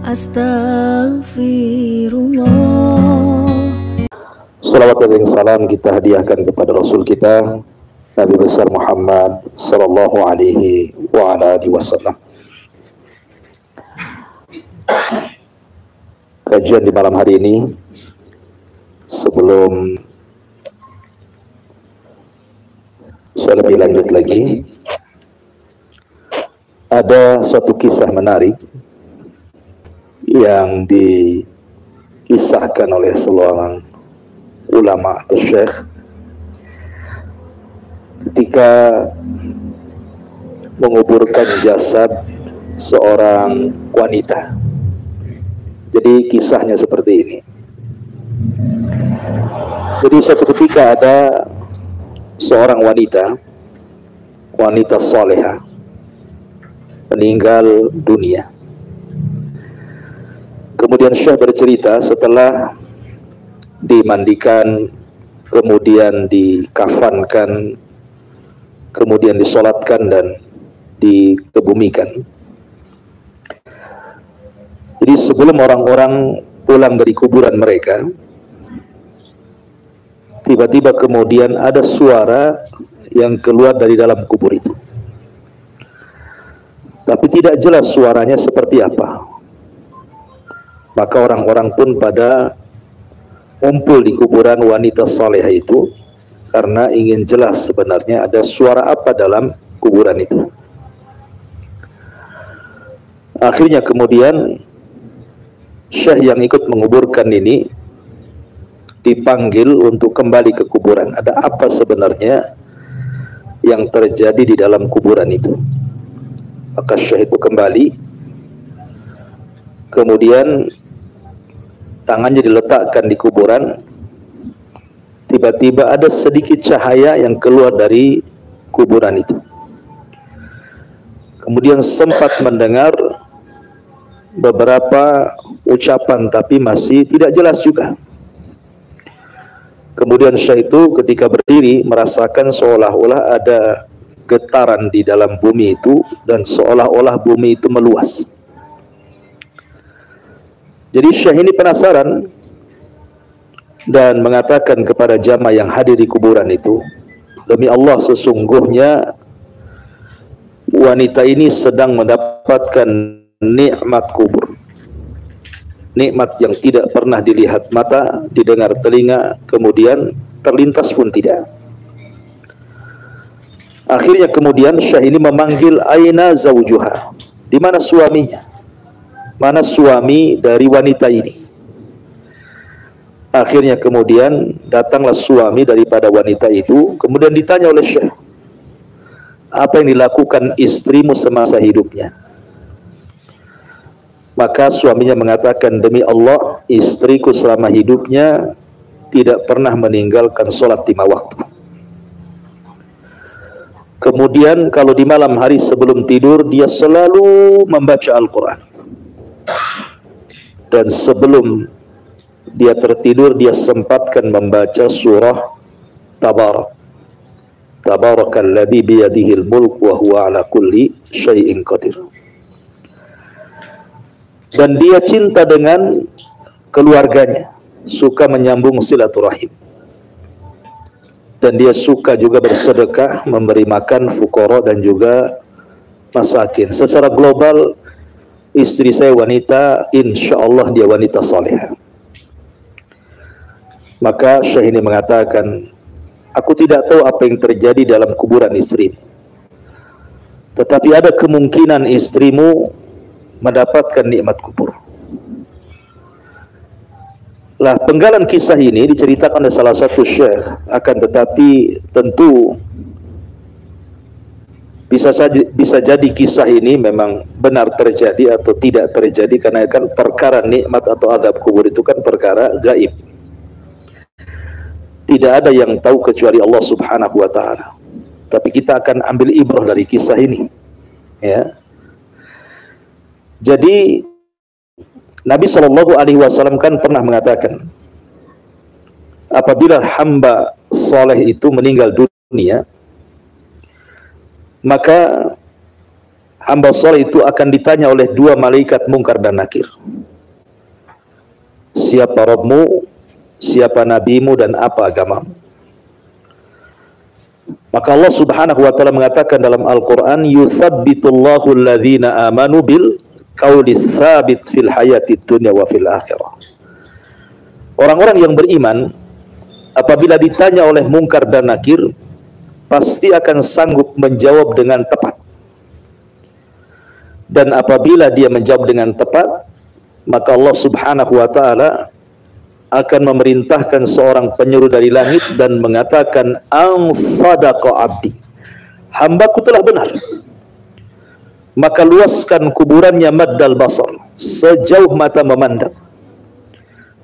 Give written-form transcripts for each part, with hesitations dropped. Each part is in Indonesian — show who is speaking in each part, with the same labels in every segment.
Speaker 1: Astaghfirullah.
Speaker 2: Salawat dan salam kita hadiahkan kepada Rasul kita Nabi besar Muhammad sallallahu alaihi wa ala alihi wasallam. Kajian di malam hari ini, sebelum saya lebih lanjut lagi, ada satu kisah menarik yang dikisahkan oleh seorang ulama atau syekh ketika menguburkan jasad seorang wanita. Jadi kisahnya seperti ini. Jadi suatu ketika ada seorang wanita salehah meninggal dunia. Kemudian Syekh bercerita setelah dimandikan, kemudian dikafankan, kemudian disolatkan dan dikebumikan. Jadi sebelum orang-orang pulang dari kuburan mereka, tiba-tiba kemudian ada suara yang keluar dari dalam kubur itu. Tapi tidak jelas suaranya seperti apa. Maka orang-orang pun pada ngumpul di kuburan wanita salehah itu karena ingin jelas sebenarnya ada suara apa dalam kuburan itu. Akhirnya kemudian syekh yang ikut menguburkan ini dipanggil untuk kembali ke kuburan. Ada apa sebenarnya yang terjadi di dalam kuburan itu? Maka syekh itu kembali, kemudian tangannya diletakkan di kuburan. Tiba-tiba ada sedikit cahaya yang keluar dari kuburan itu. Kemudian sempat mendengar beberapa ucapan, tapi masih tidak jelas juga. Kemudian syekh itu ketika berdiri merasakan seolah-olah ada getaran di dalam bumi itu, dan seolah-olah bumi itu meluas. Jadi syekh ini penasaran dan mengatakan kepada jamaah yang hadir di kuburan itu, demi Allah sesungguhnya wanita ini sedang mendapatkan nikmat kubur. Nikmat yang tidak pernah dilihat mata, didengar telinga, kemudian terlintas pun tidak. Akhirnya kemudian syekh ini memanggil aina zawjuha, di mana suaminya? Mana suami dari wanita ini? Akhirnya kemudian datanglah suami daripada wanita itu. Kemudian ditanya oleh syekh, apa yang dilakukan istrimu semasa hidupnya? Maka suaminya mengatakan, demi Allah istriku selama hidupnya tidak pernah meninggalkan sholat 5 waktu. Kemudian kalau di malam hari sebelum tidur dia selalu membaca Al-Quran. Dan sebelum dia tertidur dia sempatkan membaca surah Tabarak. Tabarakalladzi biyadihil mulk wa huwa ala kulli syai'in qadir. Dan dia cinta dengan keluarganya, suka menyambung silaturahim. Dan dia suka juga bersedekah, memberi makan fuqara dan juga masakin. Secara global istri saya wanita, insya Allah dia wanita salihah. Maka syekh ini mengatakan, aku tidak tahu apa yang terjadi dalam kuburan istrimu, tetapi ada kemungkinan istrimu mendapatkan nikmat kubur. Lah, penggalan kisah ini diceritakan oleh salah satu syekh, akan tetapi tentu bisa jadi kisah ini memang benar terjadi atau tidak terjadi, karena kan perkara nikmat atau azab kubur itu kan perkara gaib. Tidak ada yang tahu kecuali Allah Subhanahu wa taala. Tapi kita akan ambil ibrah dari kisah ini. Ya. Jadi Nabi Shallallahu alaihi wasallam kan pernah mengatakan, apabila hamba saleh itu meninggal dunia, maka hamba saleh itu akan ditanya oleh 2 malaikat Munkar dan Nakir. siapa Rabbmu, siapa nabimu, dan apa agamamu. Maka Allah Subhanahu wa taala mengatakan dalam Al-Qur'an, yutsabbitullahu alladhina amanu bil qauli tsabit fil hayatid dunya wa fil akhirah. Orang-orang yang beriman apabila ditanya oleh mungkar dan nakir pasti akan sanggup menjawab dengan tepat. Dan apabila dia menjawab dengan tepat, maka Allah Subhanahu wa taala akan memerintahkan seorang penyuruh dari langit dan mengatakan, an sadaqa abdi, hambaku telah benar, maka luaskan kuburannya maddal basar, sejauh mata memandang,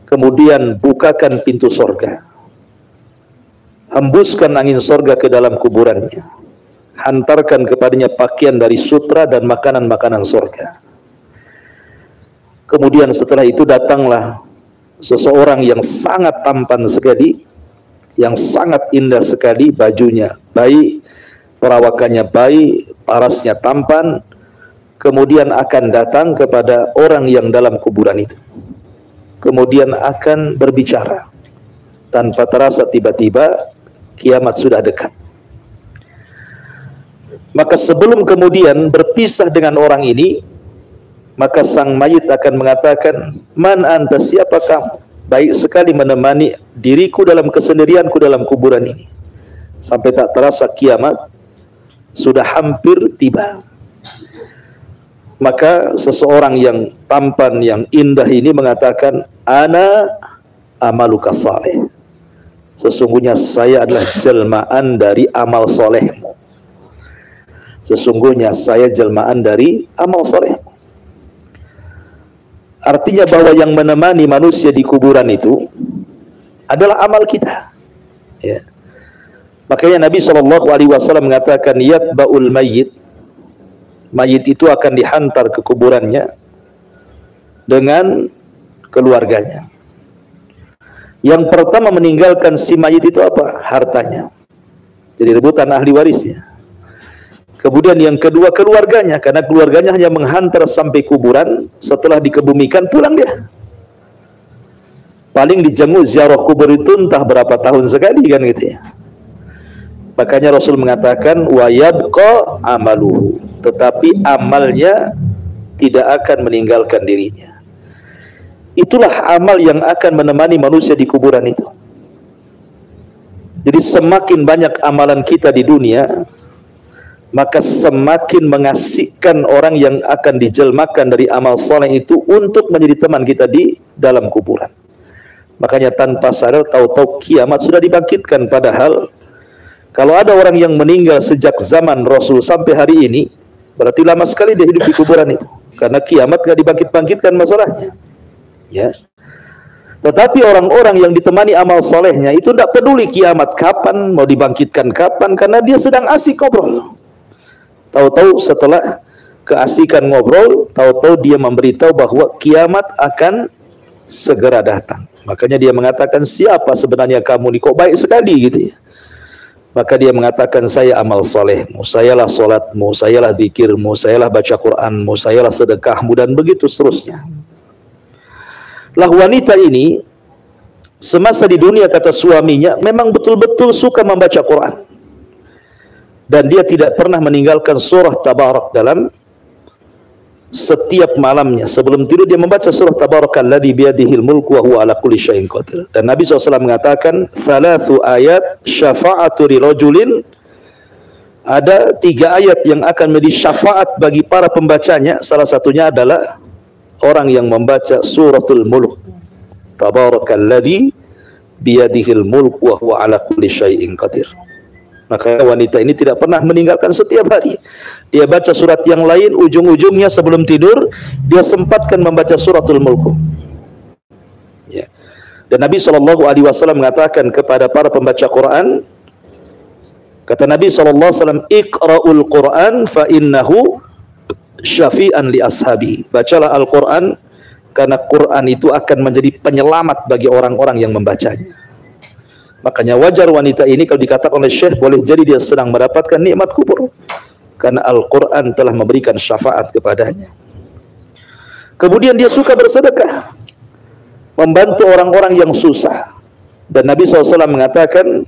Speaker 2: kemudian bukakan pintu sorga, hembuskan angin sorga ke dalam kuburannya, hantarkan kepadanya pakaian dari sutra dan makanan-makanan sorga. Kemudian setelah itu datanglah seseorang yang sangat tampan sekali, yang sangat indah sekali, bajunya baik, perawakannya baik, parasnya tampan, kemudian akan datang kepada orang yang dalam kuburan itu, kemudian akan berbicara. Tanpa terasa tiba-tiba kiamat sudah dekat. Maka sebelum kemudian berpisah dengan orang ini, maka sang mayit akan mengatakan, man anta, siapa kamu? Baik sekali menemani diriku dalam kesendirianku dalam kuburan ini. Sampai tak terasa kiamat sudah hampir tiba. Maka seseorang yang tampan, yang indah ini mengatakan, ana amaluka saleh. Sesungguhnya saya adalah jelmaan dari amal solehmu. Sesungguhnya saya jelmaan dari amal solehmu. Artinya bahwa yang menemani manusia di kuburan itu adalah amal kita. Ya. Makanya Nabi SAW mengatakan, yatba'ul mayyit, mayit itu akan dihantar ke kuburannya dengan keluarganya. Yang pertama meninggalkan si mayit itu apa? Hartanya. Jadi rebutan ahli warisnya. Kemudian yang kedua keluarganya, karena keluarganya hanya menghantar sampai kuburan, setelah dikebumikan pulang dia. Paling dijenguk ziarah kubur itu entah berapa tahun sekali kan gitu ya. Makanya Rasul mengatakan, wa yabqa amaluhu, tetapi amalnya tidak akan meninggalkan dirinya. Itulah amal yang akan menemani manusia di kuburan itu. Jadi semakin banyak amalan kita di dunia, maka semakin mengasihkan orang yang akan dijelmakan dari amal soleh itu untuk menjadi teman kita di dalam kuburan. Makanya tanpa sadar tahu-tahu kiamat sudah dibangkitkan. Padahal kalau ada orang yang meninggal sejak zaman Rasul sampai hari ini, berarti lama sekali dia hidup di kuburan itu. Karena kiamat gak dibangkit-bangkitkan masalahnya. Ya. Tetapi orang-orang yang ditemani amal solehnya itu tidak peduli kiamat kapan, mau dibangkitkan kapan, karena dia sedang asik ngobrol. Tahu-tahu setelah keasikan ngobrol, tahu-tahu dia memberitahu bahwa kiamat akan segera datang. Makanya dia mengatakan, siapa sebenarnya kamu nih, kok baik sekali gitu ya. Maka dia mengatakan, saya amal solehmu, sayalah solatmu, sayalah zikirmu, sayalah baca Qur'anmu, sayalah sedekahmu, dan begitu seterusnya. Lah wanita ini semasa di dunia, kata suaminya, memang betul-betul suka membaca Quran. Dan dia tidak pernah meninggalkan surah Tabarak dalam setiap malamnya. Sebelum tidur dia membaca surah Tabarakalladzi biyadihil mulku wa huwa ala kulli syai'in qadir. Dan Nabi SAW mengatakan, thalathu ayat syafa'atu lirajulin, ada 3 ayat yang akan menjadi syafaat bagi para pembacanya. Salah satunya adalah orang yang membaca suratul mulk, Tabarakalladzi biyadihil mulku wa huwa ala kulli syai'in qadir. Maka wanita ini tidak pernah meninggalkan setiap hari. Dia baca surat yang lain, ujung-ujungnya sebelum tidur dia sempatkan membaca suratul mulk. Ya. Dan Nabi SAW mengatakan kepada para pembaca Quran, kata Nabi SAW, iqra'ul Quran fa innahu syafi'an li ashabi. Bacalah Al-Quran, karena Quran itu akan menjadi penyelamat bagi orang-orang yang membacanya. Makanya wajar wanita ini kalau dikatakan oleh Syekh, boleh jadi dia sedang mendapatkan nikmat kubur, karena Al-Quran telah memberikan syafaat kepadanya. Kemudian dia suka bersedekah. membantu orang-orang yang susah. Dan Nabi SAW mengatakan,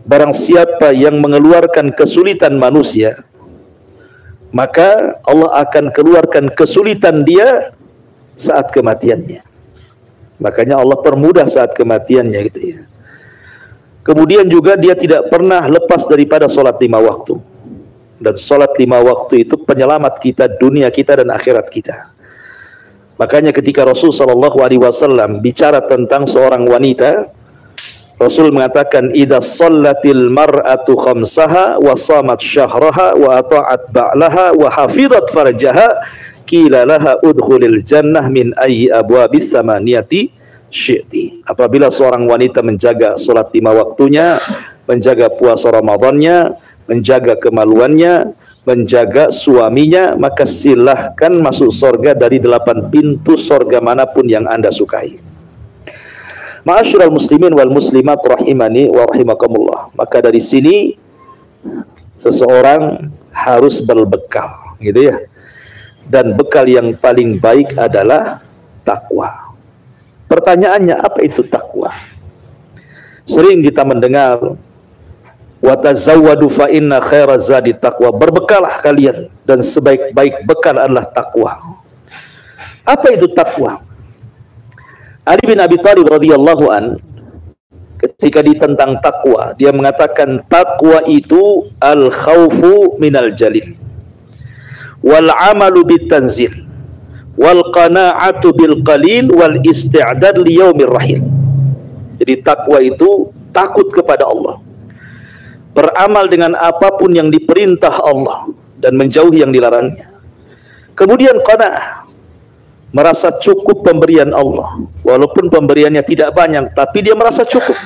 Speaker 2: barang siapa yang mengeluarkan kesulitan manusia, maka Allah akan keluarkan kesulitan dia saat kematiannya. Makanya Allah permudah saat kematiannya gitu ya. Kemudian juga dia tidak pernah lepas daripada sholat 5 waktu. Dan sholat 5 waktu itu penyelamat kita, dunia kita dan akhirat kita. Makanya ketika Rasul SAW bicara tentang seorang wanita, Rasul mengatakan, idza shallatil mar'atu khamsaha wa shamat syahraha wa ata'at ba'laha wa hafizat farjaha qila laha udkhulil jannah min ayyi abwabis samaniyati syi'ti. Apabila seorang wanita menjaga salat 5 waktunya, menjaga puasa Ramadannya, menjaga kemaluannya, menjaga suaminya, maka silahkan masuk surga dari 8 pintu surga manapun yang Anda sukai. Ma'asyiral muslimin wal muslimat rahimani wa rahimakumullah. Maka dari sini seseorang harus berbekal, gitu ya. Dan bekal yang paling baik adalah takwa. Pertanyaannya, apa itu takwa? Sering kita mendengar, wa tazawwadu fa inna khairaz zadi taqwa. Berbekalah kalian dan sebaik-baik bekal adalah takwa. Apa itu takwa? Ali bin Abi Thalib radhiyallahu an ketika ditentang takwa, dia mengatakan takwa itu al khaufu minal jalil wal amalu bit tanzil wal qana'atu bil qalil wal isti'dad li yaumir rahil. Jadi takwa itu takut kepada Allah, beramal dengan apapun yang diperintah Allah dan menjauhi yang dilarangnya. Kemudian qana'ah, merasa cukup pemberian Allah, walaupun pemberiannya tidak banyak, tapi dia merasa cukup.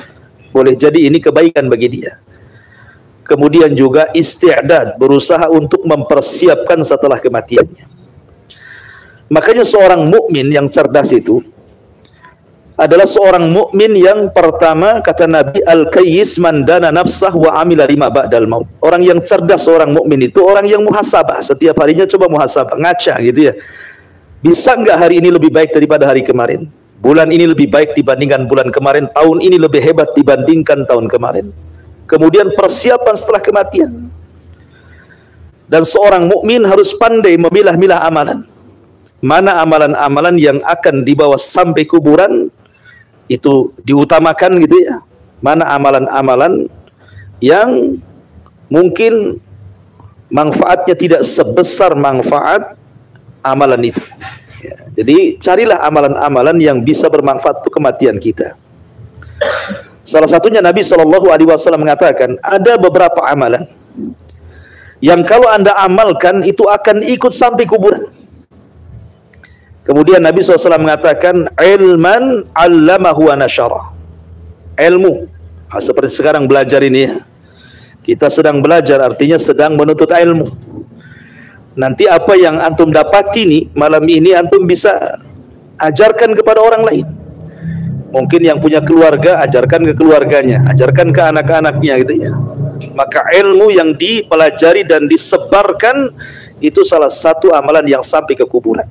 Speaker 2: Boleh jadi ini kebaikan bagi dia. Kemudian juga isti'dad, berusaha untuk mempersiapkan setelah kematiannya. Makanya seorang mukmin yang cerdas itu adalah seorang mukmin yang pertama, kata Nabi, al-kayyis man dana nafsah wa amila lima ba'dal maut. Orang yang cerdas, seorang mukmin itu orang yang muhasabah, setiap harinya coba muhasabah, ngaca gitu ya. Bisa nggak hari ini lebih baik daripada hari kemarin? Bulan ini lebih baik dibandingkan bulan kemarin. Tahun ini lebih hebat dibandingkan tahun kemarin. Kemudian persiapan setelah kematian. Dan seorang mukmin harus pandai memilah-milah amalan. Mana amalan-amalan yang akan dibawa sampai kuburan, itu diutamakan gitu ya. Mana amalan-amalan yang mungkin manfaatnya tidak sebesar manfaat amalan itu. Ya, jadi carilah amalan-amalan yang bisa bermanfaat untuk kematian kita. Salah satunya Nabi SAW mengatakan, ada beberapa amalan yang kalau Anda amalkan itu akan ikut sampai kuburan. Kemudian Nabi SAW mengatakan, ilman allamahu wa nasyara. Ilmu, seperti sekarang belajar ini ya. Kita sedang belajar, artinya sedang menuntut ilmu. Nanti apa yang antum dapati nih malam ini, antum bisa ajarkan kepada orang lain. Mungkin yang punya keluarga, ajarkan ke keluarganya, ajarkan ke anak-anaknya gitu ya. Maka ilmu yang dipelajari dan disebarkan itu salah satu amalan yang sampai ke kuburan.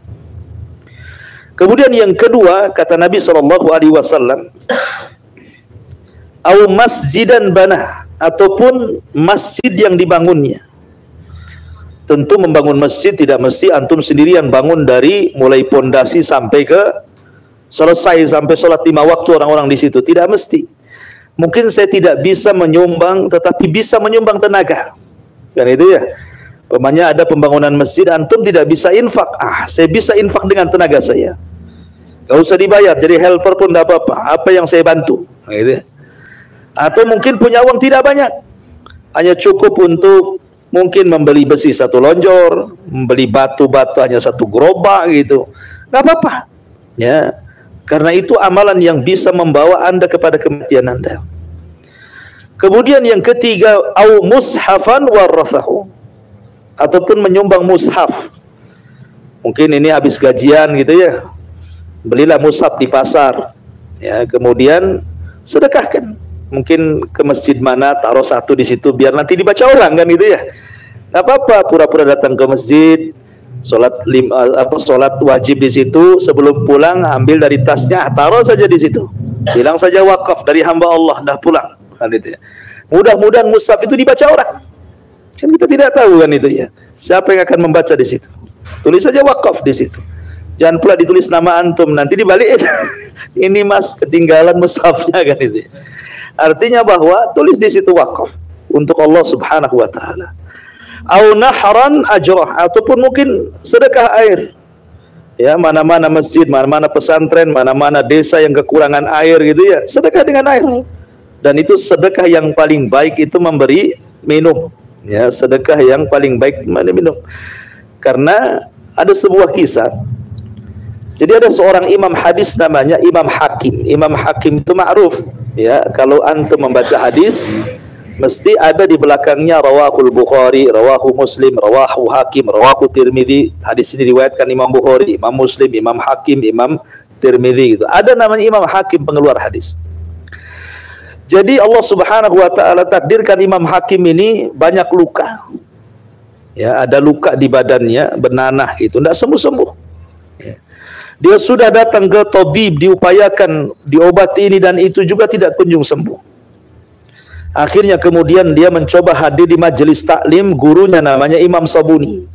Speaker 2: Kemudian yang kedua, kata Nabi SAW, au masjidan banah, ataupun masjid yang dibangunnya. Tentu membangun masjid tidak mesti antum sendirian bangun dari mulai pondasi sampai ke selesai, sampai sholat 5 waktu orang-orang di situ. Tidak mesti. Mungkin saya tidak bisa menyumbang, tetapi bisa menyumbang tenaga. Kan itu ya. Pemanya ada pembangunan masjid, antum tidak bisa infak. Saya bisa infak dengan tenaga saya. Gak usah dibayar, jadi helper pun tidak apa-apa. Apa yang saya bantu. Nah, gitu ya. Atau mungkin punya uang tidak banyak, hanya cukup untuk mungkin membeli besi 1 lonjor, membeli batu-batu hanya 1 gerobak gitu. Gak apa-apa. Ya. Karena itu amalan yang bisa membawa Anda kepada kematian Anda. Kemudian yang ketiga, au mushafan warathahu. Ataupun menyumbang mushaf. Mungkin ini habis gajian gitu ya. Belilah mushaf di pasar. Ya, kemudian sedekahkan. Mungkin ke masjid mana, taruh 1 di situ biar nanti dibaca orang kan gitu ya. Gak apa-apa, pura-pura datang ke masjid, Sholat wajib di situ, sebelum pulang ambil dari tasnya, taruh saja di situ, bilang saja wakaf dari hamba Allah, dah pulang kan itu ya. Mudah-mudahan mushaf itu dibaca orang, kan kita tidak tahu kan itu ya, siapa yang akan membaca di situ. Tulis saja wakaf di situ, jangan pula ditulis nama antum, nanti dibalikin ini mas ketinggalan mushafnya kan itu ya. Artinya bahwa tulis di situ wakaf untuk Allah Subhanahu wa taala. Au nahran ajrah, ataupun mungkin sedekah air. Ya, mana-mana masjid, mana-mana pesantren, mana-mana desa yang kekurangan air gitu ya, sedekah dengan air. Dan itu sedekah yang paling baik itu memberi minum. Ya, sedekah yang paling baik memberi minum. Karena ada sebuah kisah. Jadi ada seorang imam hadis namanya Imam Hakim. Imam Hakim itu ma'ruf. Ya, kalau antum membaca hadis mesti ada di belakangnya rawahul Bukhari, rawahu Muslim, rawahu Hakim, rawahu Tirmidzi. Hadis ini diriwayatkan Imam Bukhari, Imam Muslim, Imam Hakim, Imam Tirmidzi gitu. Ada namanya Imam Hakim pengeluar hadis. Jadi Allah Subhanahu wa taala takdirkan Imam Hakim ini banyak luka. Ya, ada luka di badannya, bernanah gitu, enggak sembuh-sembuh. Ya. Dia sudah datang ke tabib, diupayakan diobati ini dan itu juga tidak kunjung sembuh. Akhirnya kemudian dia mencoba hadir di majelis taklim, gurunya namanya Imam Sabuni.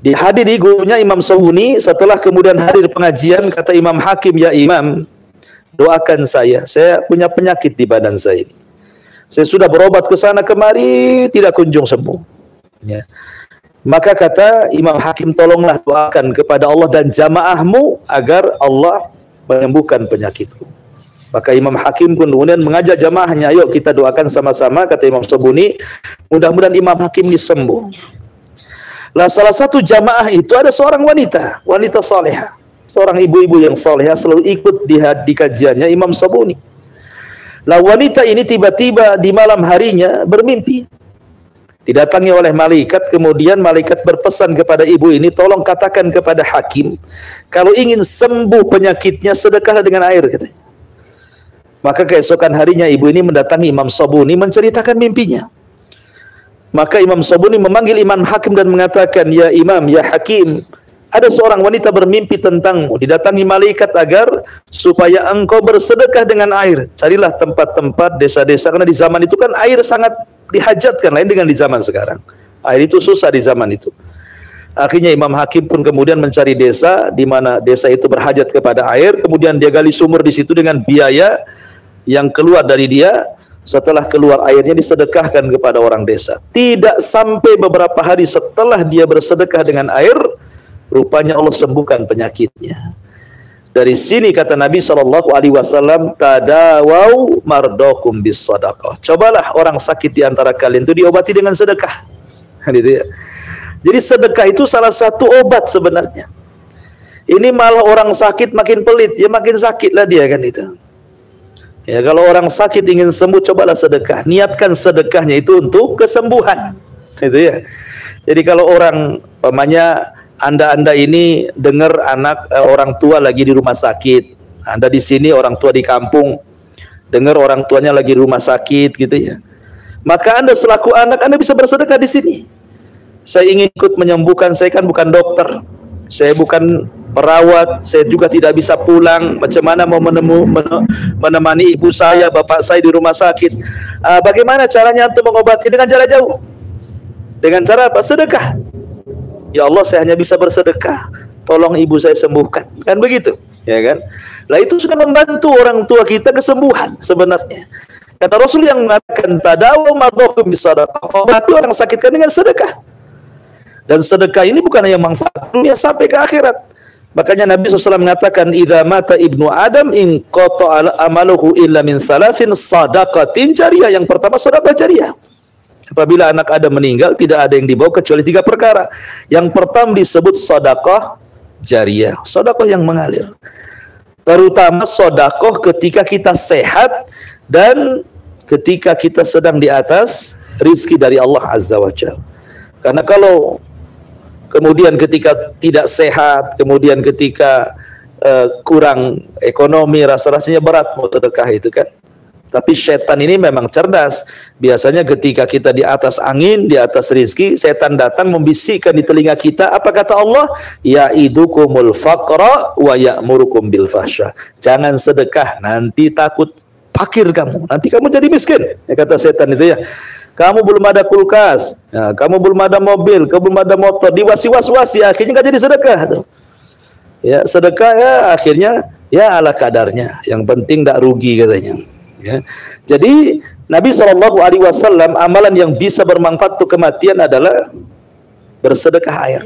Speaker 2: Dihadiri gurunya Imam Sabuni, setelah kemudian hadir pengajian, kata Imam Hakim, ya Imam, doakan saya punya penyakit di badan saya ini. Saya sudah berobat ke sana kemari, tidak kunjung sembuh. Ya. Maka kata Imam Hakim, tolonglah doakan kepada Allah dan jamaahmu agar Allah menyembuhkan penyakitku. Maka Imam Hakim pun kemudian mengajak jamaahnya, ayo kita doakan sama-sama, kata Imam Sabuni, mudah-mudahan Imam Hakim ini sembuh. Lah salah satu jamaah itu ada seorang wanita salehah, seorang ibu-ibu yang salehah, selalu ikut di kajiannya Imam Sabuni. Lah wanita ini tiba-tiba di malam harinya bermimpi, didatangi oleh malaikat, kemudian malaikat berpesan kepada ibu ini, tolong katakan kepada hakim, kalau ingin sembuh penyakitnya sedekahlah dengan air, katanya. Maka keesokan harinya ibu ini mendatangi Imam Sabuni menceritakan mimpinya. Maka Imam Sabuni memanggil Imam Hakim dan mengatakan, ya Imam, ya Hakim, ada seorang wanita bermimpi tentangmu, didatangi malaikat agar supaya engkau bersedekah dengan air. Carilah tempat-tempat desa-desa, karena di zaman itu kan air sangat dihajatkan, lain dengan di zaman sekarang. Air itu susah di zaman itu. Akhirnya Imam Hakim pun kemudian mencari desa di mana desa itu berhajat kepada air, kemudian dia gali sumur di situ dengan biaya yang keluar dari dia. Setelah keluar airnya disedekahkan kepada orang desa. Tidak sampai beberapa hari setelah dia bersedekah dengan air, rupanya Allah sembuhkan penyakitnya. Dari sini kata Nabi SAW, tadawau mardokum bis sadaqah. Cobalah orang sakit di antara kalian itu diobati dengan sedekah. Gitu ya. Jadi sedekah itu salah satu obat sebenarnya. Ini malah orang sakit makin pelit, ya makin sakitlah dia kan itu. Ya, kalau orang sakit ingin sembuh, cobalah sedekah. Niatkan sedekahnya itu untuk kesembuhan. Itu ya. Jadi kalau orang pamannya Anda ini dengar orang tua lagi di rumah sakit. Anda di sini orang tua di kampung, dengar orang tuanya lagi di rumah sakit gitu ya. Maka Anda selaku anak Anda bisa bersedekah di sini. Saya ingin ikut menyembuhkan, saya kan bukan dokter. Saya bukan perawat, saya juga tidak bisa pulang. Macam mana mau menemani ibu saya, bapak saya di rumah sakit? Bagaimana caranya untuk mengobati? Dengan cara jauh. Dengan cara apa? Sedekah. Ya Allah, saya hanya bisa bersedekah. Tolong ibu saya sembuhkan. Kan begitu, ya kan? Lah itu sudah membantu orang tua kita kesembuhan sebenarnya. Kata Rasul yang mengatakan tadawu madhukum bisadaqah. Obati orang sakit kan dengan sedekah. Dan sedekah ini bukan hanya manfaat dunia sampai ke akhirat. Makanya Nabi SAW mengatakan, idza mata ibnu Adam in qata'a amaluhu illa min thalathin sadaqatin jariyah. Yang pertama sedekah jariyah. Apabila anak Adam meninggal, tidak ada yang dibawa kecuali 3 perkara. Yang pertama disebut sedekah jariyah, sedekah yang mengalir. Terutama sedekah ketika kita sehat dan ketika kita sedang di atas rizki dari Allah Azza wa Jalla. Karena kalau kemudian ketika tidak sehat, kemudian ketika kurang ekonomi, rasa-rasanya berat mau sedekah itu kan. Tapi setan ini memang cerdas. Biasanya ketika kita di atas angin, di atas rizki, setan datang membisikkan di telinga kita. Apa kata Allah? Ya'idukumul faqra wa ya'murukum bil fahsya. Jangan sedekah, nanti takut fakir kamu. Nanti kamu jadi miskin. Ya, kata setan itu ya. Kamu belum ada kulkas, ya, kamu belum ada mobil, kamu belum ada motor, diwasi-was-wasi, akhirnya nggak jadi sedekah tuh. Ya, sedekah ya akhirnya ya ala kadarnya. Yang penting tidak rugi katanya. Ya. Jadi Nabi SAW amalan yang bisa bermanfaat untuk kematian adalah bersedekah air.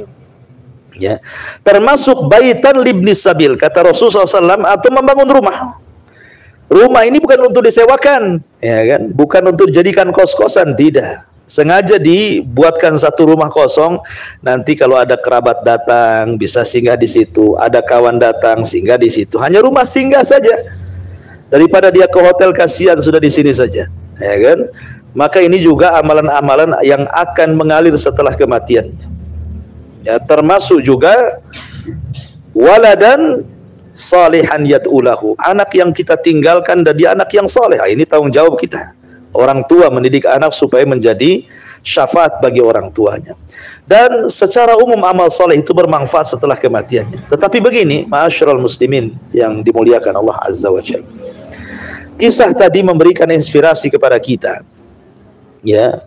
Speaker 2: Ya. Termasuk baitan libnis sabil, kata Rasulullah SAW, atau membangun rumah. Rumah ini bukan untuk disewakan, ya kan? Bukan untuk dijadikan kos-kosan, tidak. Sengaja dibuatkan satu rumah kosong. Nanti kalau ada kerabat datang bisa singgah di situ, ada kawan datang singgah di situ. Hanya rumah singgah saja. Daripada dia ke hotel, kasihan sudah di sini saja, ya kan? Maka ini juga amalan-amalan yang akan mengalir setelah kematiannya. Ya, termasuk juga waladan salihan yad'ulahu, anak yang kita tinggalkan dan dia anak yang saleh. Ini tanggung jawab kita. Orang tua mendidik anak supaya menjadi syafaat bagi orang tuanya. Dan secara umum amal saleh itu bermanfaat setelah kematiannya. Tetapi begini, ma'asyiral muslimin yang dimuliakan Allah Azza wa Jalla. Kisah tadi memberikan inspirasi kepada kita, ya,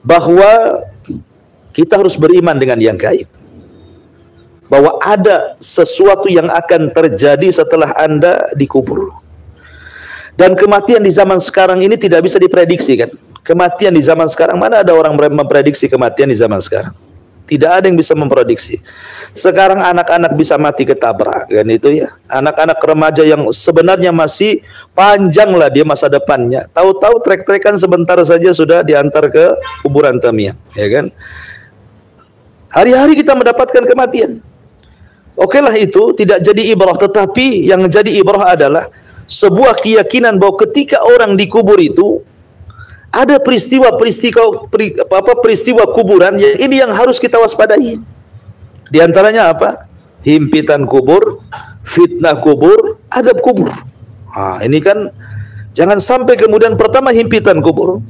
Speaker 2: bahwa kita harus beriman dengan yang gaib, bahwa ada sesuatu yang akan terjadi setelah Anda dikubur. Dan kematian di zaman sekarang ini tidak bisa diprediksi, kan? Kematian di zaman sekarang, mana ada orang memprediksi kematian di zaman sekarang? Tidak ada yang bisa memprediksi. Sekarang anak-anak bisa mati ketabrak, kan itu ya. Anak-anak remaja yang sebenarnya masih panjang lah dia masa depannya. Tahu-tahu trek-trekan sebentar saja sudah diantar ke kuburan tamiang, ya kan? Hari-hari kita mendapatkan kematian. Oke lah, itu tidak jadi ibrah, tetapi yang jadi ibrah adalah sebuah keyakinan bahwa ketika orang dikubur itu ada peristiwa kuburan yang ini yang harus kita waspadai. Di antaranya apa? Himpitan kubur, fitnah kubur, adab kubur. Nah, ini kan jangan sampai kemudian pertama himpitan kubur.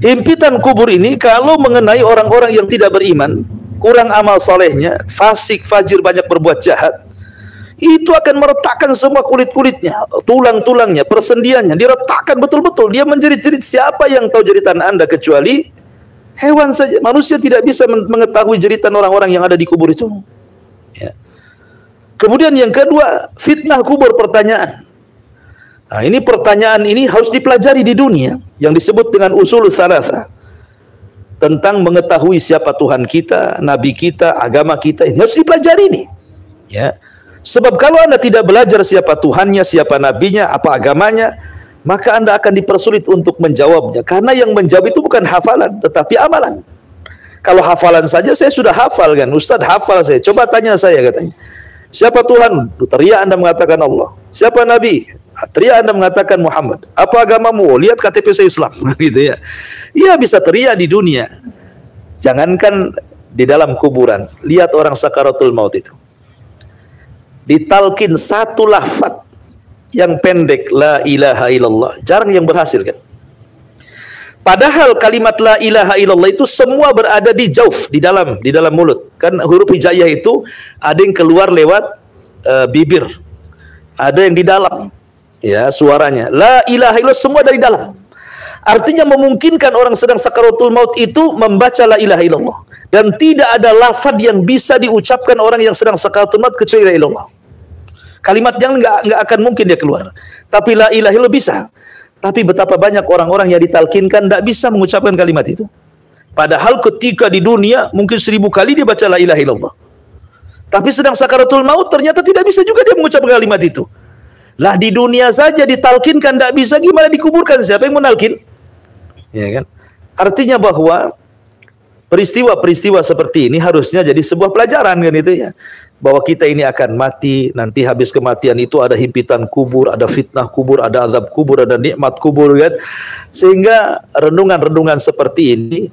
Speaker 2: Himpitan kubur ini kalau mengenai orang-orang yang tidak beriman, kurang amal salehnya, fasik, fajir, banyak berbuat jahat, itu akan meretakkan semua kulit-kulitnya, tulang-tulangnya, persendiannya, diretakkan betul-betul. Dia menjerit-jerit. Siapa yang tahu jeritan Anda kecuali hewan saja. Manusia tidak bisa mengetahui jeritan orang-orang yang ada di kubur itu. Ya. Kemudian yang kedua, fitnah kubur, pertanyaan. Nah, ini pertanyaan ini harus dipelajari di dunia, yang disebut dengan usul tsalatsa. Tentang mengetahui siapa Tuhan kita, Nabi kita, agama kita, ini harus dipelajari nih. Ya. Sebab kalau Anda tidak belajar siapa Tuhannya, siapa nabinya, apa agamanya, maka Anda akan dipersulit untuk menjawabnya. Karena yang menjawab itu bukan hafalan, tetapi amalan. Kalau hafalan saja saya sudah hafal, kan? Ustadz hafal saya. Coba tanya saya, katanya. Siapa Tuhan? Teriak Anda mengatakan Allah. Siapa Nabi? Teriak Anda mengatakan Muhammad. Apa agamamu? Lihat KTP saya Islam. Gitu ya. Iya, bisa teriak di dunia. Jangankan di dalam kuburan. Lihat orang sakaratul maut itu. Ditalkin satu lafaz yang pendek, la ilaha illallah, jarang yang berhasil, kan? Padahal kalimat la ilaha illallah itu semua berada di jauf, di dalam mulut. Kan huruf hijaiyah itu ada yang keluar lewat bibir, ada yang di dalam, ya, suaranya. La ilaha illallah semua dari dalam. Artinya memungkinkan orang sedang sakaratul maut itu membaca la ilaha illallah. Dan tidak ada lafaz yang bisa diucapkan orang yang sedang sakaratul maut kecuali la ilaha illallah. Kalimat yang nggak akan mungkin dia keluar. Tapi la ilaha illallah bisa. Tapi betapa banyak orang-orang yang ditalkinkan tidak bisa mengucapkan kalimat itu. Padahal ketika di dunia mungkin 1000 kali dia baca la ilaha illallah. Tapi sedang sakaratul maut ternyata tidak bisa juga dia mengucapkan kalimat itu. Lah di dunia saja ditalkinkan tidak bisa, gimana dikuburkan? Siapa yang menalkin? Ya kan? Artinya bahwa peristiwa-peristiwa seperti ini harusnya jadi sebuah pelajaran, kan itu ya. Bahwa kita ini akan mati, nanti habis kematian itu ada himpitan kubur, ada fitnah kubur, ada azab kubur, ada nikmat kubur, kan? Sehingga renungan-renungan seperti ini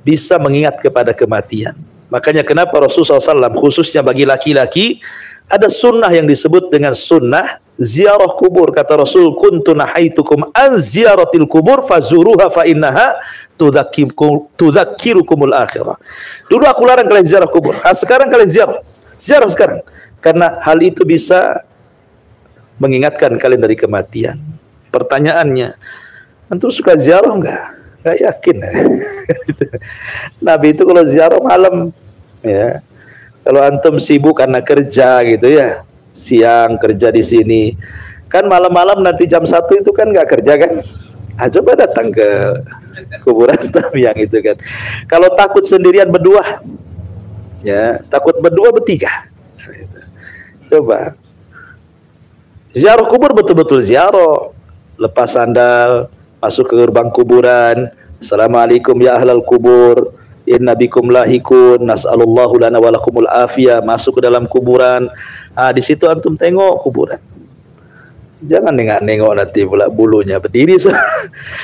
Speaker 2: bisa mengingat kepada kematian. Makanya kenapa Rasulullah SAW khususnya bagi laki-laki ada sunnah yang disebut dengan sunnah ziarah kubur. Kata Rasul, kuntu nahaitukum an ziyaratil kubur fazuruha fa innaha tudzakirukumul akhirah. Dulu aku larang kalian ziarah kubur. Sekarang kalian ziarah. Ziarah sekarang. Karena hal itu bisa mengingatkan kalian dari kematian. Pertanyaannya, antum suka ziarah enggak? Enggak yakin. Nabi itu kalau ziarah malam, ya. Kalau antum sibuk karena kerja gitu ya, siang kerja di sini, kan malam-malam nanti jam 1 itu kan nggak kerja kan? Coba datang ke kuburan tapi yang itu kan. Kalau takut sendirian berdua, ya takut berdua bertiga. Coba ziarah kubur betul-betul ziarah, lepas sandal, masuk ke gerbang kuburan, assalamualaikum ya ahlal kubur, inna bikum lahikun, nas'alullahu lana walakumul afiyah, masuk ke dalam kuburan. Di situ antum tengok kuburan. Jangan nengok-nengok nanti pula bulunya berdiri.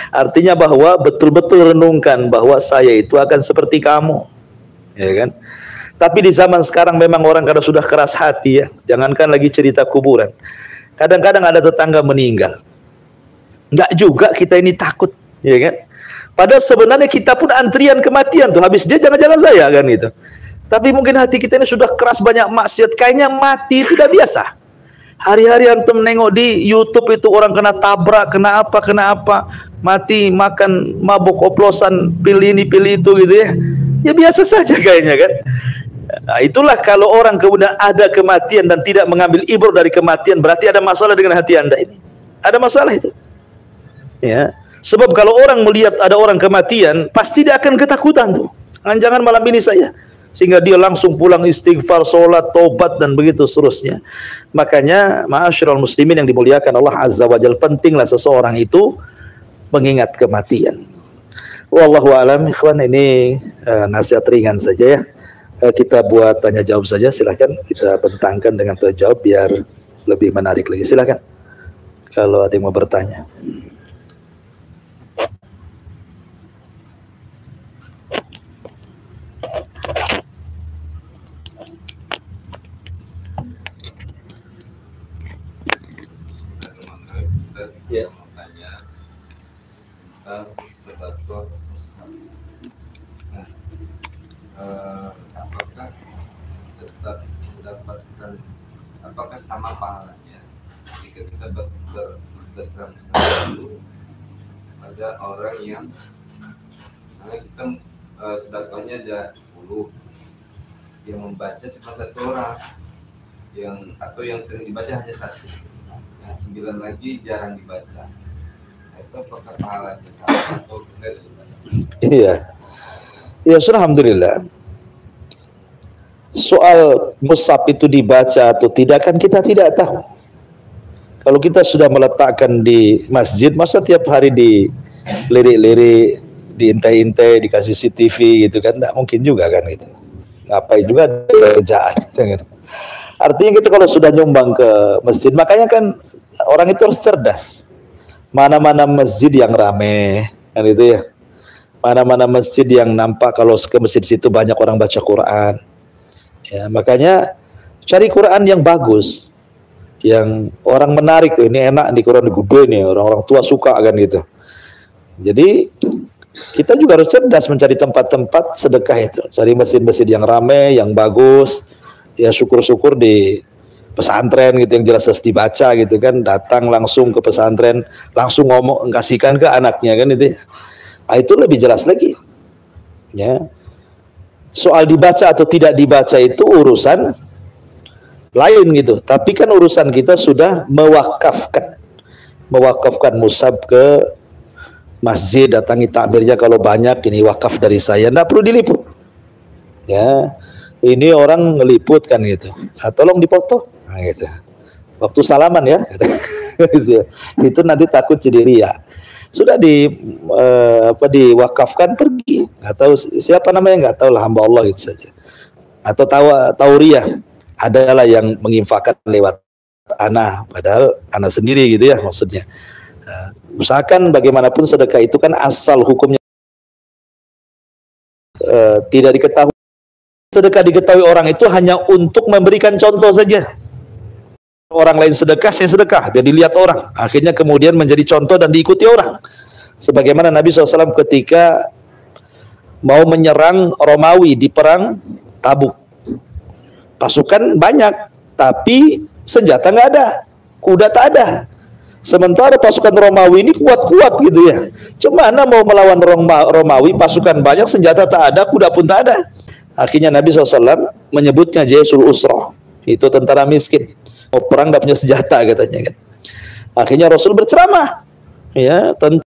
Speaker 2: Artinya bahwa betul-betul renungkan bahwa saya itu akan seperti kamu, ya kan? Tapi di zaman sekarang memang orang kadang sudah keras hati ya. Jangankan lagi cerita kuburan. Kadang-kadang ada tetangga meninggal. Enggak juga kita ini takut, ya kan? Padahal sebenarnya kita pun antrian kematian tuh. Habis dia jangan-jangan saya kan itu. Tapi mungkin hati kita ini sudah keras, banyak maksiat. Kayaknya mati itu udah biasa. Hari-hari antum nengok di YouTube itu orang kena tabrak, kena apa, mati makan mabuk oplosan, pil ini pil itu gitu ya. Ya biasa saja kayaknya kan. Nah, itulah kalau orang kemudian ada kematian dan tidak mengambil ibrah dari kematian, berarti ada masalah dengan hati Anda ini. Ada masalah itu. Ya. Sebab kalau orang melihat ada orang kematian, pasti dia akan ketakutan tuh. Jangan malam ini saya. Sehingga dia langsung pulang istighfar, sholat, tobat dan begitu seterusnya. Makanya ma'asyiral muslimin yang dimuliakan Allah Azza wa Jalla, pentinglah seseorang itu mengingat kematian. Wallahu a'lam. Ikhwan, ini nasihat ringan saja ya. Kita buat tanya jawab saja, silakan kita bentangkan dengan terjawab biar lebih menarik lagi. Silakan kalau ada yang mau bertanya. Ya.
Speaker 1: Apakah tetap mendapatkan, apakah sama pahalanya jika kita bertransaksi pada orang yang misalnya kita sedekahnya ada 10, yang membaca cuma 1 orang, atau yang sering dibaca hanya 1, yang 9 lagi jarang dibaca, itu apakah pahalanya sama atau enggak?
Speaker 2: Iya. Ya, alhamdulillah. Soal mushaf itu dibaca atau tidak kan kita tidak tahu. Kalau kita sudah meletakkan di masjid, masa tiap hari dilirik-lirik, diintai-intai, dikasih CCTV gitu kan? Tidak mungkin juga kan itu. Ngapain juga kerjaan. Artinya kita kalau sudah nyumbang ke masjid, makanya kan orang itu harus cerdas. Mana-mana masjid yang rame, kan itu ya. Mana-mana masjid yang nampak kalau ke masjid situ banyak orang baca Quran. Ya, makanya cari Quran yang bagus, yang orang menarik. Ini enak di Quran gede nih, orang-orang tua suka kan gitu. Jadi kita juga harus cerdas mencari tempat-tempat sedekah itu. Cari masjid-masjid yang ramai, yang bagus. Ya syukur-syukur di pesantren gitu yang jelas dibaca gitu kan. Datang langsung ke pesantren, langsung ngomong, kasihkan ke anaknya kan itu. Itu lebih jelas lagi. Ya. Soal dibaca atau tidak dibaca itu urusan lain gitu. Tapi kan urusan kita sudah mewakafkan mushaf ke masjid, datangi takmirnya kalau banyak, ini wakaf dari saya, enggak perlu diliput. Ya. Ini orang ngeliput kan gitu. Tolong dipoto. Nah, gitu. Waktu salaman ya. Gitu. Itu nanti takut jadi riya. Sudah diwakafkan pergi, nggak tahu siapa namanya, nggak tahu lah, hamba Allah itu saja. Atau tauriyah adalah yang menginfakkan lewat anak, padahal anak sendiri gitu ya maksudnya. Usahakan bagaimanapun sedekah itu kan asal hukumnya tidak diketahui. Sedekah diketahui orang itu hanya untuk memberikan contoh saja. orang lain sedekah, saya sedekah. Biar dilihat orang. Akhirnya kemudian menjadi contoh dan diikuti orang. Sebagaimana Nabi SAW ketika mau menyerang Romawi di perang Tabuk. Pasukan banyak, tapi senjata nggak ada, kuda tak ada. Sementara pasukan Romawi ini kuat-kuat gitu ya. Cuma mau melawan Romawi, pasukan banyak, senjata tak ada, kuda pun tak ada. Akhirnya Nabi SAW menyebutnya Jaisul Usrah. Itu tentara miskin. Mau perang tidak punya senjata katanya kan. Akhirnya Rasul berceramah ya tentang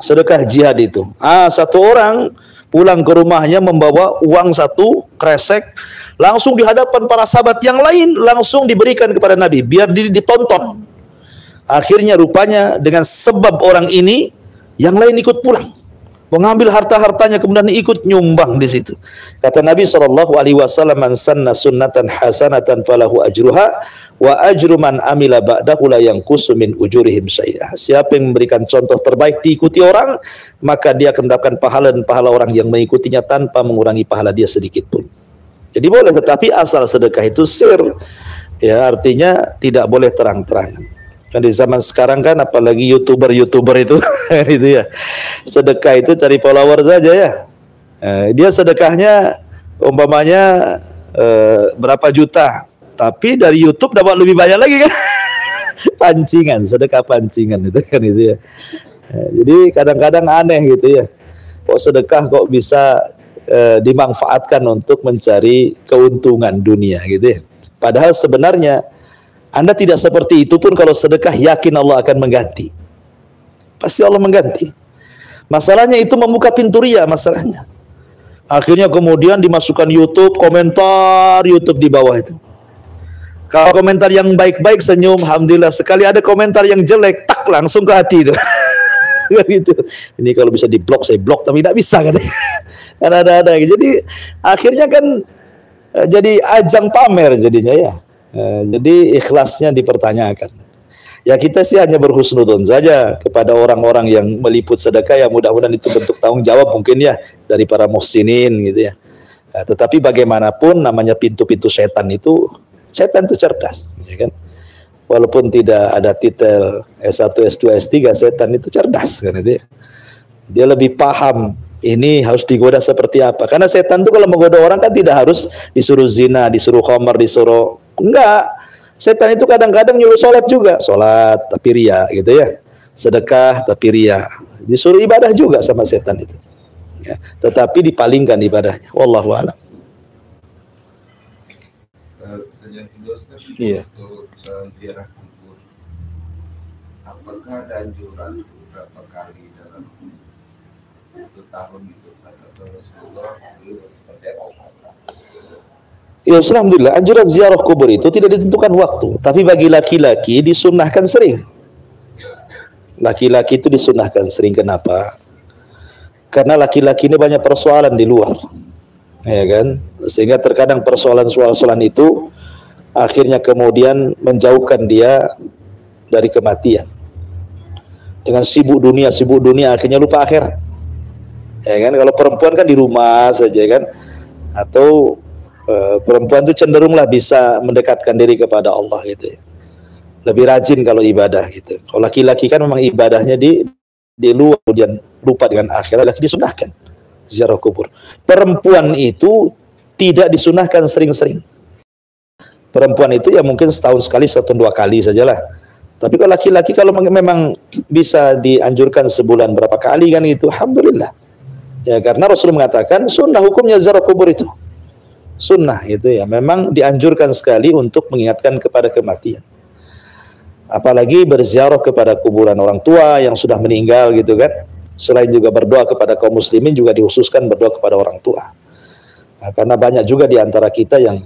Speaker 2: sedekah jihad itu. Satu orang pulang ke rumahnya membawa uang 1 kresek, langsung di hadapan para sahabat yang lain langsung diberikan kepada Nabi biar ditonton. Akhirnya rupanya dengan sebab orang ini yang lain ikut pulang, mengambil harta-hartanya kemudian ikut nyumbang di situ. Kata Nabi SAW, "Man sanna sunnatan hasanatan falahu ajruha wa ajru man amila ba'dahu la yanqusu min ujurihim syai'ah." Siapa yang memberikan contoh terbaik diikuti orang, maka dia akan mendapatkan pahala dan pahala orang yang mengikutinya tanpa mengurangi pahala dia sedikit pun. Jadi boleh, tetapi asal sedekah itu sir. Ya, artinya tidak boleh terang-terangan. Kan di zaman sekarang kan apalagi YouTuber itu itu ya. Sedekah itu cari follower saja ya. Dia sedekahnya umpamanya berapa juta, tapi dari YouTube dapat lebih banyak lagi kan. Pancingan, sedekah pancingan itu kan itu ya. Jadi kadang-kadang aneh gitu ya. Kok sedekah kok bisa dimanfaatkan untuk mencari keuntungan dunia gitu ya. Padahal sebenarnya Anda tidak seperti itu pun kalau sedekah yakin Allah akan mengganti. Pasti Allah mengganti. Masalahnya itu membuka pintu riya masalahnya. Akhirnya kemudian dimasukkan YouTube, komentar YouTube di bawah itu. Kalau komentar yang baik-baik senyum, alhamdulillah. Sekali ada komentar yang jelek, tak langsung ke hati itu. Gitu. Ini kalau bisa diblok saya blok, tapi tidak bisa kan. Kan ada. Jadi akhirnya kan jadi ajang pamer jadinya ya. Jadi ikhlasnya dipertanyakan. Ya kita sih hanya berhusnudzon saja kepada orang-orang yang meliput sedekah, ya mudah-mudahan itu bentuk tanggung jawab mungkin ya dari para muhsinin gitu ya. Tetapi bagaimanapun namanya pintu-pintu setan itu cerdas, ya kan? Walaupun tidak ada titel S1, S2, S3, setan itu cerdas kan itu ya. Dia lebih paham ini harus digoda seperti apa. Karena setan itu kalau menggoda orang kan tidak harus disuruh zina, disuruh khamar, disuruh enggak. Setan itu kadang-kadang nyuruh sholat juga, sholat tapi riya gitu ya. Sedekah tapi riya. Disuruh ibadah juga sama setan itu. Ya, tetapi dipalingkan ibadahnya. Wallahu a'lam. Iya.
Speaker 1: Ziarah kubur. Apakah ada anjuran berapa kali dalam 1 tahun itu atau Rasulullah dulu seperti apa?
Speaker 2: Ya, alhamdulillah anjuran ziarah kubur itu tidak ditentukan waktu, tapi bagi laki-laki disunnahkan sering. Laki-laki itu disunnahkan sering. Kenapa? Karena laki-laki ini banyak persoalan di luar, ya kan? Sehingga terkadang persoalan-persoalan itu akhirnya kemudian menjauhkan dia dari kematian. Dengan sibuk dunia akhirnya lupa akhirat. Ya kan? Kalau perempuan kan di rumah saja kan, atau perempuan itu cenderunglah bisa mendekatkan diri kepada Allah gitu ya. Lebih rajin kalau ibadah gitu. Kalau laki-laki kan memang ibadahnya di luar, kemudian lupa dengan akhirat. Laki disunahkan ziarah kubur. Perempuan itu tidak disunahkan sering-sering. Perempuan itu ya mungkin setahun sekali, 1-2 kali sajalah. Tapi kalau laki-laki kalau memang bisa dianjurkan sebulan berapa kali kan itu, alhamdulillah. Ya karena Rasul mengatakan sunnah hukumnya ziarah kubur itu. Sunnah itu ya, memang dianjurkan sekali untuk mengingatkan kepada kematian. Apalagi berziarah kepada kuburan orang tua yang sudah meninggal gitu kan. Selain juga berdoa kepada kaum muslimin, juga dihususkan berdoa kepada orang tua. Nah, karena banyak juga di antara kita yang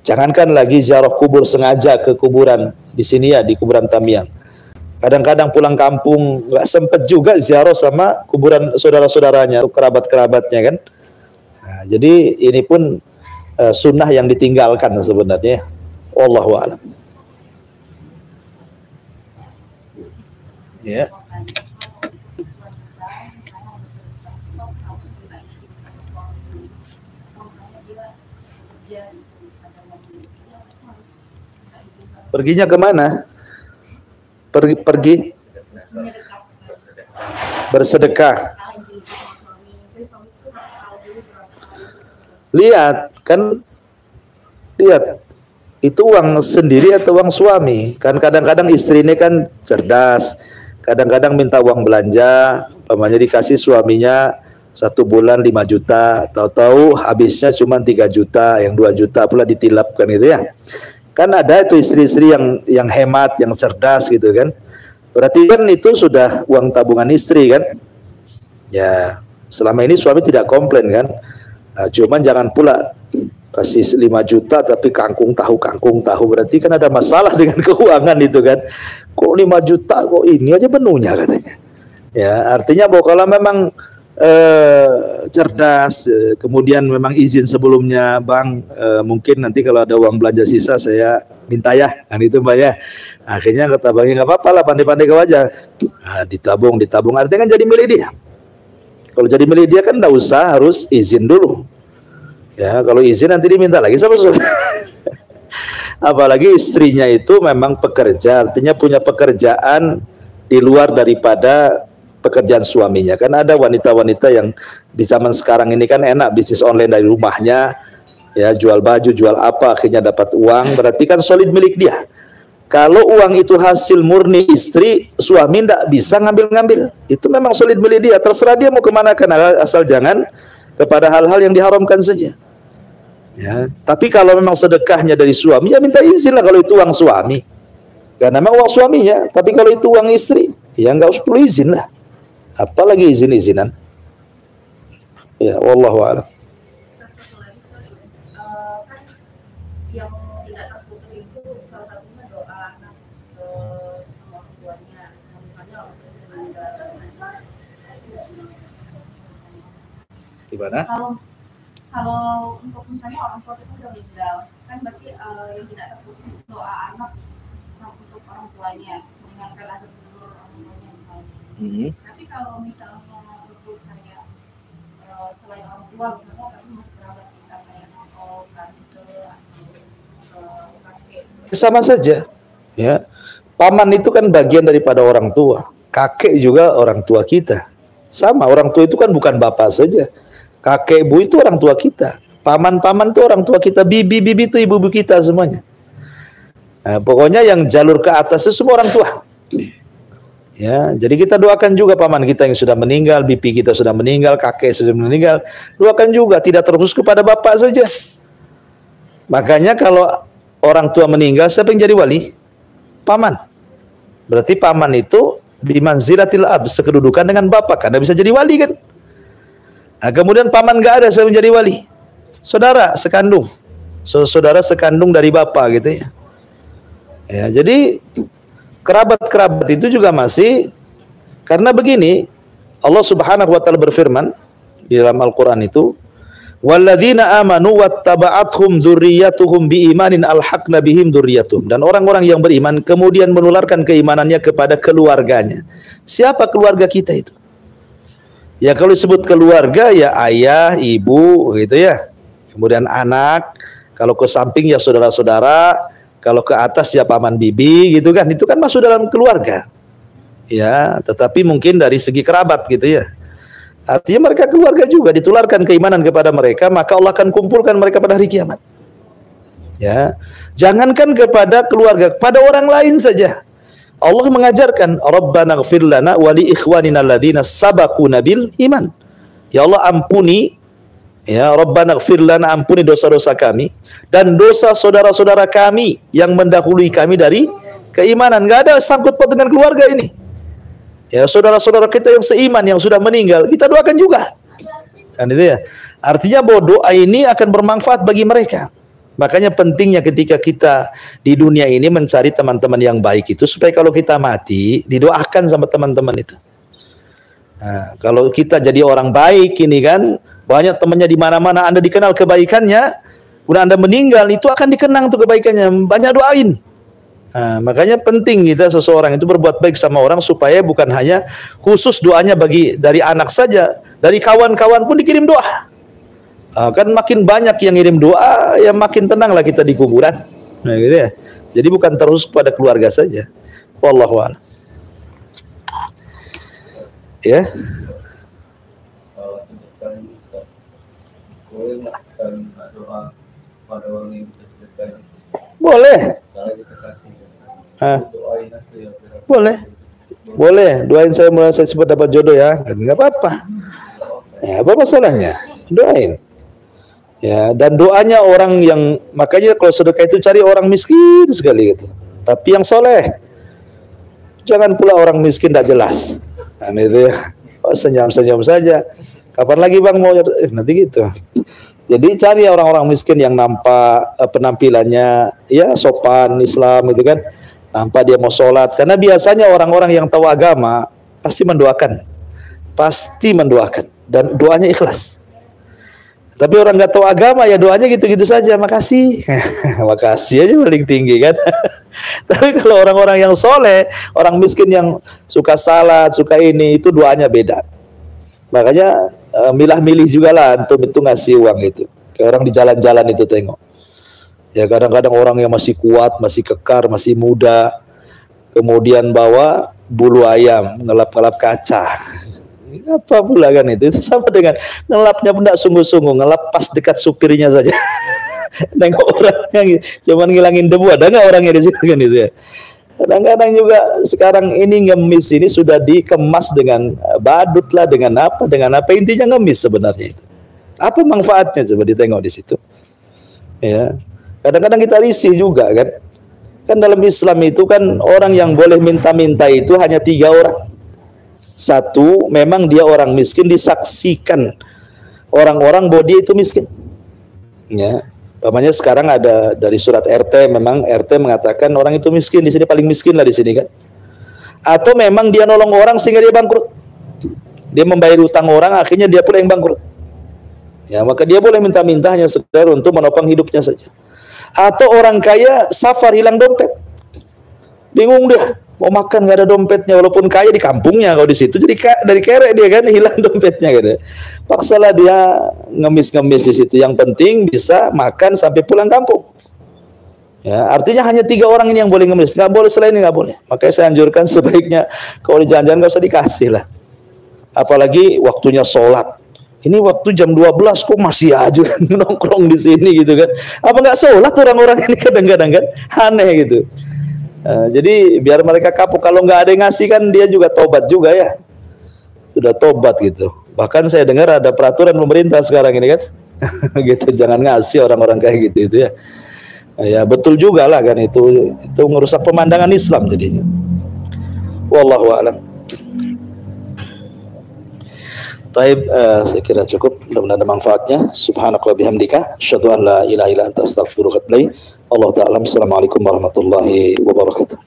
Speaker 2: jangankan lagi ziarah kubur sengaja ke kuburan di sini ya, di kuburan Tamiang. Kadang-kadang pulang kampung nggak sempet juga ziarah sama kuburan saudara-saudaranya, kerabat-kerabatnya kan. Nah, jadi ini pun sunnah yang ditinggalkan sebenarnya. Wallahu a'lam. Ya. Perginya kemana? Pergi bersedekah. Lihat kan, lihat itu uang sendiri atau uang suami. Kan kadang-kadang istri ini kan cerdas, kadang-kadang minta uang belanja, umpamanya dikasih suaminya 1 bulan 5 juta, tahu-tahu habisnya cuma 3 juta, yang 2 juta pula ditilapkan gitu ya. Kan ada itu istri-istri yang hemat, yang cerdas gitu kan. Berarti kan itu sudah uang tabungan istri kan. Ya, selama ini suami tidak komplain kan. Nah, cuman jangan pula kasih 5 juta tapi kangkung tahu, berarti kan ada masalah dengan keuangan itu kan. Kok 5 juta kok ini aja penuhnya katanya. Ya, artinya bahwa kalau memang cerdas, kemudian memang izin sebelumnya, Bang, mungkin nanti kalau ada uang belanja sisa saya minta ya, kan itu Mbak ya. Akhirnya kata Bangnya nggak apa-apa lah, pandai-pandai kau aja. Nah, ditabung, artinya kan jadi milik dia. Kalau jadi milik dia kan nggak usah harus izin dulu. Ya, kalau izin nanti diminta lagi sama suami. Apalagi istrinya itu memang pekerja, artinya punya pekerjaan di luar daripada pekerjaan suaminya. Kan ada wanita-wanita yang di zaman sekarang ini kan enak bisnis online dari rumahnya, ya jual baju, jual apa, akhirnya dapat uang, berarti kan solid milik dia. Kalau uang itu hasil murni istri, suami tidak bisa ngambil-ngambil. Itu memang solid milik dia, terserah dia mau kemana, karena asal jangan kepada hal-hal yang diharamkan saja. Ya, tapi kalau memang sedekahnya dari suami, ya minta izin lah kalau itu uang suami. Karena memang uang suaminya, tapi kalau itu uang istri, ya nggak usah perlu izin lah. Apalagi izin-izinan. Ya, wallahu a'lam.
Speaker 3: Kan yang tidak terputus itu salah satunya doa anak ke sama orang tuanya. Misalnya orang tua meninggal.
Speaker 2: Gimana?
Speaker 3: Kalau untuk misalnya orang tua kita sudah meninggal, kan berarti yang tidak terputus doa anak untuk orang tuanya, meninggalkan anak dulu orang tuanya misalnya. Tapi kalau misalnya untuk kayak selain orang tua, misalnya tapi masih kerabat kita kayak atau tante atau kakek.
Speaker 2: Sama saja, ya. Paman itu kan bagian daripada orang tua, kakek juga orang tua kita. Sama, orang tua itu kan bukan bapak saja. Kakek ibu itu orang tua kita. Paman-paman itu orang tua kita. Bibi-bibi itu ibu-ibu kita semuanya. Nah, pokoknya yang jalur ke atas itu semua orang tua. Ya, jadi kita doakan juga paman kita yang sudah meninggal, bibi kita sudah meninggal, kakek sudah meninggal. Doakan juga, tidak terfokus kepada bapak saja. Makanya kalau orang tua meninggal, siapa yang jadi wali? Paman. Berarti paman itu bimanzilatil ab, sekedudukan dengan bapak, karena bisa jadi wali kan. Nah, kemudian paman gak ada, siapa yang jadi wali? Saudara sekandung. Saudara sekandung dari bapak gitu ya. Ya, jadi kerabat-kerabat itu juga masih, karena begini, Allah Subhanahu wa taala berfirman di dalam Al-Qur'an itu, walladzina amanu wattaba'athum dzurriyyatuhum biimanin alhaqna bihim dzurriyyatuhum, dan orang-orang yang beriman kemudian menularkan keimanannya kepada keluarganya. Siapa keluarga kita itu? Ya kalau disebut keluarga ya ayah, ibu gitu ya. Kemudian anak, kalau ke samping ya saudara-saudara, kalau ke atas ya paman bibi gitu kan, itu kan masuk dalam keluarga. Ya, tetapi mungkin dari segi kerabat gitu ya. Artinya mereka keluarga juga, ditularkan keimanan kepada mereka, maka Allah akan kumpulkan mereka pada hari kiamat. Ya, jangankan kepada keluarga, pada orang lain saja. Allah mengajarkan, Rabbana ighfir lana wa li ikhwanina alladzina sabaquna bil iman. Ya Allah ampuni, ya Rabbana ighfir lana, ampuni dosa-dosa kami dan dosa saudara-saudara kami yang mendahului kami dari keimanan. Enggak ada sangkut paut dengan keluarga ini. Ya, saudara-saudara kita yang seiman yang sudah meninggal, kita doakan juga. Kan itu ya. Artinya bahwa doa ini akan bermanfaat bagi mereka. Makanya pentingnya ketika kita di dunia ini mencari teman-teman yang baik itu, supaya kalau kita mati didoakan sama teman-teman itu. Nah, kalau kita jadi orang baik ini kan, banyak temannya di mana-mana, Anda dikenal kebaikannya, udah Anda meninggal itu akan dikenang tuh kebaikannya, banyak doain. Nah, makanya penting kita seseorang itu berbuat baik sama orang, supaya bukan hanya khusus doanya dari anak saja, dari kawan-kawan pun dikirim doa. Kan makin banyak yang ngirim doa, ya makin tenanglah kita di kuburan. Nah, gitu ya. Jadi bukan terus pada keluarga saja. Wallahu a'lam. Ya.
Speaker 1: Kalau sedekah ini boleh nggak doa pada orang yang bisa sedekah?
Speaker 2: Boleh.
Speaker 1: Kalau kita kasih doain aja ya.
Speaker 2: Boleh. Boleh. Doain saya mulai saya cepat dapat jodoh ya. Enggak apa-apa. Ya, apa masalahnya? Doain. Ya, dan doanya orang yang, makanya kalau sedekah itu cari orang miskin sekali gitu. Tapi yang soleh. Jangan pula orang miskin tidak jelas. Nah, itu ya. Oh, senyum-senyum saja. Kapan lagi bang mau nanti gitu. Jadi cari orang-orang miskin yang nampak penampilannya ya sopan Islam gitu kan. Nampak dia mau sholat. Karena biasanya orang-orang yang tahu agama pasti mendoakan. Pasti mendoakan. Dan doanya ikhlas. Tapi orang nggak tahu agama ya doanya gitu-gitu saja. Makasih. Makasih aja paling tinggi kan. Tapi kalau orang-orang yang soleh, orang miskin yang suka salat, suka ini, itu doanya beda. Makanya milah-milih juga lah antum itu ngasih uang itu. Kayak orang di jalan-jalan itu tengok. Ya kadang-kadang orang yang masih kuat, masih kekar, masih muda, kemudian bawa bulu ayam, ngelap-ngelap kaca. Apa pula kan itu sama dengan ngelapnya pun tidak sungguh-sungguh, ngelap pas dekat supirnya saja. Nengok orangnya cuma ngilangin debu, ada nggak orangnya di situ kan itu ya. Kadang-kadang juga sekarang ini ngemis ini sudah dikemas dengan badut lah, dengan apa intinya ngemis sebenarnya itu. Apa manfaatnya coba ditengok di situ. Ya, kadang-kadang kita risih juga kan. Kan dalam Islam itu kan orang yang boleh minta-minta itu hanya 3 orang. Satu, memang dia orang miskin disaksikan orang-orang bahwa dia itu miskin. Ya, umpamanya sekarang ada dari surat RT, memang RT mengatakan orang itu miskin di sini, paling miskin lah di sini kan. Atau memang dia nolong orang sehingga dia bangkrut. Dia membayar utang orang, akhirnya dia pula yang bangkrut. Ya, maka dia boleh minta-minta hanya sekedar untuk menopang hidupnya saja. Atau orang kaya safar hilang dompet, bingung dia. Mau makan nggak ada dompetnya, walaupun kaya di kampungnya, kalau di situ jadi dari kerek dia kan hilang dompetnya gitu. Paksalah dia ngemis-ngemis di situ. Yang penting bisa makan sampai pulang kampung. Ya, artinya hanya 3 orang ini yang boleh ngemis, nggak boleh selain ini nggak boleh. Makanya saya anjurkan sebaiknya kalau di jalan-jalan nggak usah dikasih lah. Apalagi waktunya sholat. Ini waktu jam 12 kok masih aja nongkrong di sini gitu kan? Apa nggak sholat orang-orang ini kadang-kadang kan? Aneh gitu. Jadi biar mereka kapok, kalau nggak ada yang ngasih kan dia juga tobat juga ya, sudah tobat gitu. Bahkan saya dengar ada peraturan pemerintah sekarang ini kan, gitu jangan ngasih orang-orang kayak gitu itu ya. Ya betul juga lah kan itu merusak pemandangan Islam jadinya. Wallahu a'lam. Taib, saya kira cukup, mudah-mudahan ada manfaatnya. Subhanakallah bihamdika, asyhadu an la ilaha illa anta astaghfiruka wa atubu ilaik. Allah ta'ala. Assalamualaikum warahmatullahi wabarakatuh.